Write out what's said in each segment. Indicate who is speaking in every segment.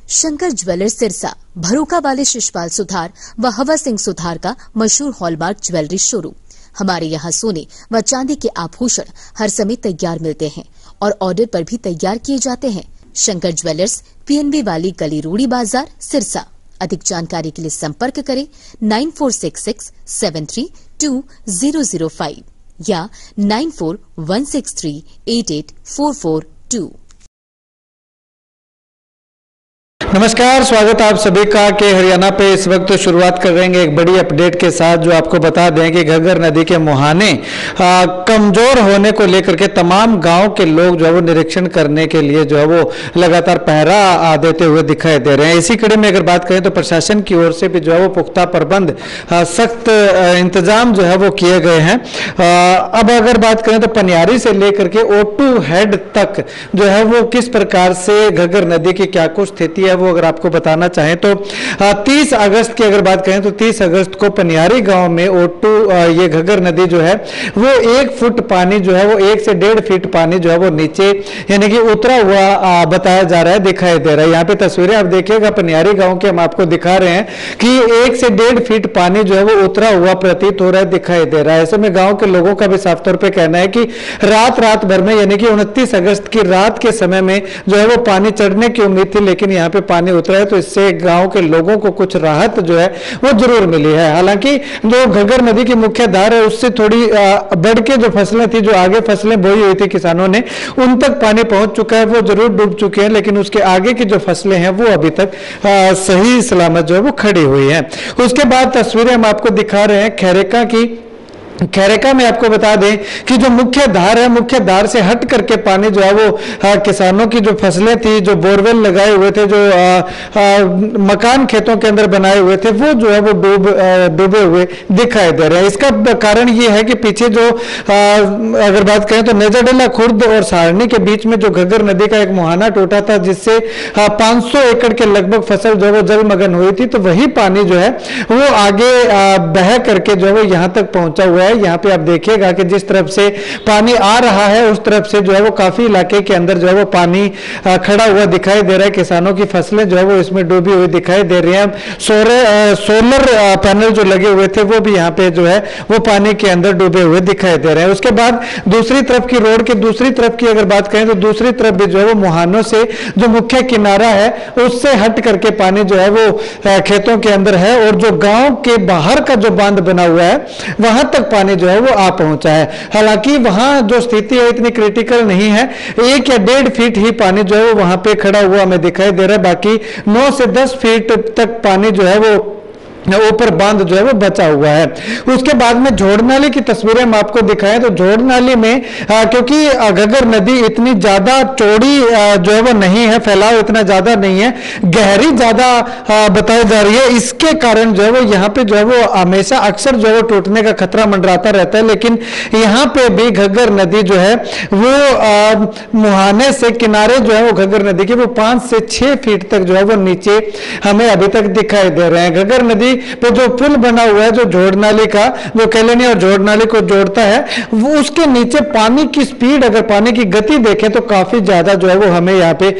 Speaker 1: Shankar jewellers Sirsa, भरोका वाले शिशपाल सुथार व हवा सिंह सुथार का मशहूर हॉलमार्क ज्वेलरी शोरूम। हमारे यहाँ सोने व चांदी के आभूषण हर समय तैयार मिलते हैं और ऑर्डर पर भी तैयार किए जाते हैं। शंकर ज्वेलर्स, PNB वाली गली, रूड़ी बाजार, सिरसा। अधिक जानकारी के लिए संपर्क करें 9466732005 या 9416388442।
Speaker 2: नमस्कार, स्वागत आप सभी का के हरियाणा पे। इस वक्त तो शुरुआत कर रहे हैं एक बड़ी अपडेट के साथ, जो आपको बता दें कि घग्गर नदी के मुहाने कमजोर होने को लेकर के तमाम गांव के लोग जो है वो निरीक्षण करने के लिए जो है वो लगातार पहरा देते हुए दिखाई दे रहे हैं। इसी कड़ी में अगर बात करें तो प्रशासन की ओर से भी जो है वो पुख्ता प्रबंध, सख्त इंतजाम जो है वो किए गए हैं। अब अगर बात करें तो पनियारी से लेकर के O2 हेड तक जो है वो किस प्रकार से घग्गर नदी की क्या कुछ स्थिति है, वो अगर आपको बताना चाहें तो 30 अगस्त की अगर बात करें तो 30 अगस्त को पनियारी गांव में O2 ये घग्गर नदी जो है वो 1 फुट पानी जो है वो 1 से 1.5 फीट पानी जो है वो नीचे यानी कि उतरा हुआ बताया जा रहा है, दिखाई दे रहा है। यहाँ पे तस्वीरें आप देखिएगा पनियारी गांव के, हम आपको दिखा रहे हैं कि 1 से 1.5 फीट पानी जो है वो उतरा हुआ प्रतीत हो रहा है, दिखाई दे रहा है। ऐसे में गाँव के लोगों का भी साफ तौर पर कहना है कि रात भर में यानी कि 29 अगस्त की रात के समय में जो है वो पानी चढ़ने की उम्मीद थी, लेकिन यहाँ पे पानी उतरा है, तो इससे गांव के लोगों को कुछ राहत जो है वो जरूर मिली है। हालांकि जो घग्गर नदी की मुख्य धार है उससे थोड़ी बढ़ के जो फसलें थी, जो आगे फसलें बोई हुई थी किसानों ने, उन तक पानी पहुंच चुका है, वो जरूर डूब चुके हैं, लेकिन उसके आगे की जो फसलें हैं वो अभी तक सही सलामत जो है वो खड़ी हुई है। उसके बाद तस्वीरें हम आपको दिखा रहे हैं खैरेका की। खैरेका में आपको बता दें कि जो मुख्य धार है, मुख्य धार से हट करके पानी जो है वो किसानों की जो फसलें थी, जो बोरवेल लगाए हुए थे, जो मकान खेतों के अंदर बनाए हुए थे, वो जो है वो डूबे हुए दिखाई दे रहे हैं। इसका कारण ये है कि पीछे जो अगर बात करें तो नेजाडेला खुर्द और सारणी के बीच में जो घग्गर नदी का एक मुहाना टूटा था, जिससे 500 एकड़ के लगभग फसल जो है वो जलमग्न हुई थी, तो वही पानी जो है वो आगे बह करके जो है वो यहाँ तक पहुंचा हुआ है। यहाँ पे आप देखिएगा कि जिस तरफ से पानी आ रहा है उस तरफ से जो है वो काफी इलाके के अंदर जो है वो पानी खड़ा हुआ दिखाई दे रहा है। किसानों की फसलें जो है वो इसमें डूबी हुई दिखाई दे रही हैं। सोलर पैनल जो लगे हुए थे वो भी यहाँ पे जो है वो पानी के अंदर डूबे हुए दिखाई दे रहे हैं। उसके बाद दूसरी तरफ की, रोड के दूसरी तरफ की अगर बात करें तो दूसरी तरफ भी जो है वो मुहानों से जो मुख्य किनारा है उससे हट करके पानी जो है वो खेतों के अंदर है, और जो गांव के बाहर का जो बांध बना हुआ है वहां तक पानी जो है वो आ पहुंचा है। हालांकि वहां जो स्थिति है इतनी क्रिटिकल नहीं है, 1 या 1.5 फीट ही पानी जो है वो वहां पे खड़ा हुआ हमें दिखाई दे रहा है। बाकी 9 से 10 फीट तक पानी जो है वो ऊपर बांध जो है वो बचा हुआ है। उसके बाद में झोड़ नाली की तस्वीरें हम आपको दिखाएं तो झोड़ नाली में क्योंकि घग्गर नदी इतनी ज्यादा चौड़ी जो है वो नहीं है, फैलाव इतना ज्यादा नहीं है, गहरी ज्यादा बताई जा रही है, इसके कारण जो है वो यहाँ पे जो है वो हमेशा अक्सर जो है वो टूटने का खतरा मंडराता रहता है। लेकिन यहाँ पे भी घग्गर नदी जो है वो मुहाने से किनारे जो है वो घग्गर नदी के वो 5 से 6 फीट तक जो है वो नीचे हमें अभी तक दिखाई दे रहे हैं। घग्गर नदी पे जो पुल बना हुआ है, जो झोड़ नाली का, जो केलनी और झोड़ नाली को जोड़ता है, वो उसके नीचे पानी की स्पीड, अगर पानी की गति देखें तो काफी ज्यादा जो है वो हमें यहाँ पे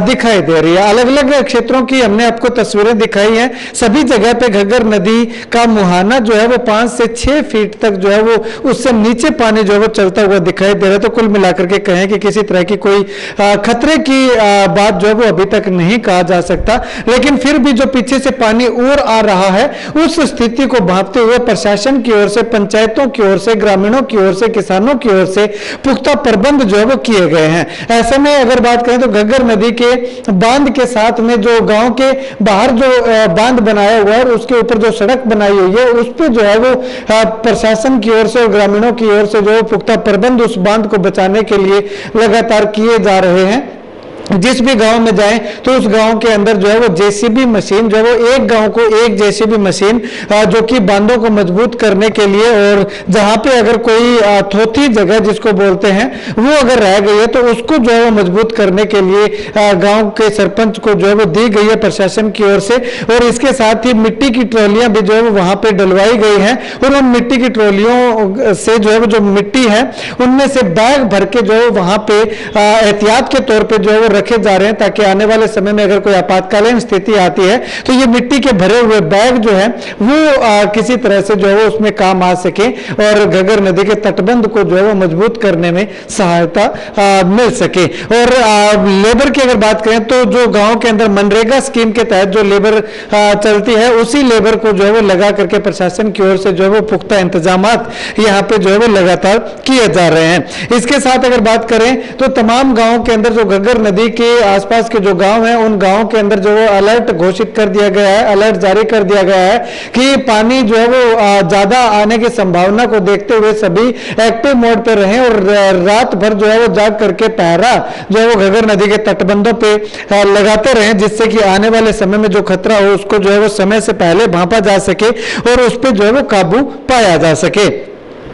Speaker 2: दिखाई दे रही है। अलग अलग क्षेत्रों की हमने आपको तस्वीरें दिखाई हैं। सभी जगह पे घग्गर नदी का मुहाना जो है वो 5 से 6 फीट तक जो है वो उससे नीचे पानी जो है वो चलता हुआ दिखाई दे रहा है। तो कुल मिलाकर के कहें कि किसी तरह की कोई खतरे की बात जो है वो अभी तक नहीं कहा जा सकता, लेकिन फिर भी जो पीछे से पानी और आ रहा है उस स्थिति को भांपते हुए प्रशासन की ओर से, पंचायतों की ओर से, ग्रामीणों की ओर से, किसानों की ओर से पुख्ता प्रबंध जो है वो किए गए हैं। ऐसे में अगर बात करें तो घग्गर नदी के बांध के साथ में जो गांव के बाहर जो बांध बनाया हुआ है और उसके ऊपर जो सड़क बनाई हुई है उस पर जो है वो प्रशासन की ओर से और ग्रामीणों की ओर से जो पुख्ता प्रबंध उस बांध को बचाने के लिए लगातार किए जा रहे हैं। जिस भी गांव में जाएं तो उस गांव के अंदर जो है वो जेसीबी मशीन जो है वो एक गांव को एक जेसीबी मशीन जो कि बांधों को मजबूत करने के लिए, और जहां पे अगर कोई थोथी जगह जिसको बोलते हैं वो अगर रह गई है तो उसको जो है वो मजबूत करने के लिए गांव के सरपंच को जो है वो दी गई है प्रशासन की ओर से। और इसके साथ ही मिट्टी की ट्रॉलियां भी जो है वो वहां पे डलवाई गई हैं, और उन मिट्टी की ट्रॉलियों से जो है वो जो मिट्टी है उनमें से बैग भर के जो है वहां पे एहतियात के तौर पर जो है वो रखे जा रहे हैं ताकि आने वाले समय में अगर कोई आपातकालीन स्थिति आती है तो ये मिट्टी के भरे हुए बैग जो है वो किसी तरह से जो है वो उसमें काम आ सके और घग्गर नदी के तटबंध को जो है वो मजबूत करने में सहायता मिल सके। और लेबर की अगर बात करें तो जो गांव के अंदर मनरेगा स्कीम के तहत जो लेबर चलती है उसी लेबर को जो है वो लगा करके प्रशासन की ओर से जो है वो पुख्ता इंतजाम यहाँ पे जो है वो लगातार किए जा रहे हैं। इसके साथ अगर बात करें तो तमाम गांवों के अंदर जो घग्गर नदी के आसपास के जो गांव हैं उन गांवों के अंदर जो वो अलर्ट घोषित कर दिया गया है, अलर्ट जारी कर दिया गया है कि पानी जो है वो ज्यादा आने की संभावना को देखते हुए सभी एक्टिव मोड पे रहें और रात भर जो है वो जाग करके पहरा जो है वो घग्गर नदी के तटबंधों पे लगाते रहें, जिससे कि आने वाले समय में जो खतरा हो उसको जो है वो समय से पहले भांपा जा सके और उस पर जो है वो काबू पाया जा सके।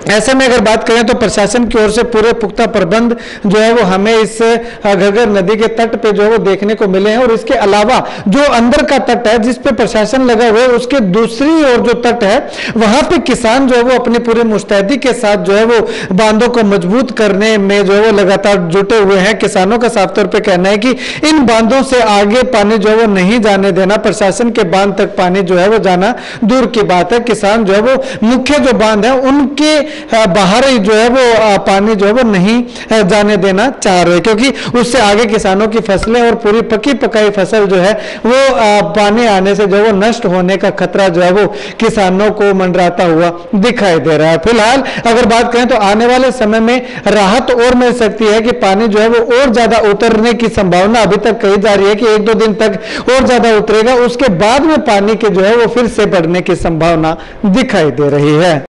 Speaker 2: ऐसे में अगर बात करें तो प्रशासन की ओर से पूरे पुख्ता प्रबंध जो है वो हमें इस घग्गर नदी के तट पे जो है वो देखने को मिले हैं। और इसके अलावा जो अंदर का तट है जिस पे प्रशासन लगा हुआ है उसके दूसरी ओर जो तट है वहां पे किसान जो है वो अपनी पूरी मुस्तैदी के साथ जो है वो बांधों को मजबूत करने में जो है वो लगातार जुटे हुए हैं। किसानों का साफ तौर पर कहना है कि इन बांधों से आगे पानी जो है वो नहीं जाने देना, प्रशासन के बांध तक पानी जो है वो जाना दूर की बात है। किसान जो है वो मुख्य जो बांध है उनके बाहर ही जो है वो पानी जो है वो नहीं जाने देना चाह रहे, क्योंकि उससे आगे किसानों की फसलें और पूरी पकी पकाई फसल जो है वो पानी आने से जो है वो नष्ट होने का खतरा जो है वो किसानों को मंडराता हुआ दिखाई दे रहा है। फिलहाल अगर बात करें तो आने वाले समय में राहत और मिल सकती है कि पानी जो है वो और ज्यादा उतरने की संभावना अभी तक कही जा रही है कि 1-2 दिन तक और ज्यादा उतरेगा, उसके बाद में पानी के जो है वो फिर से बढ़ने की संभावना दिखाई दे रही है।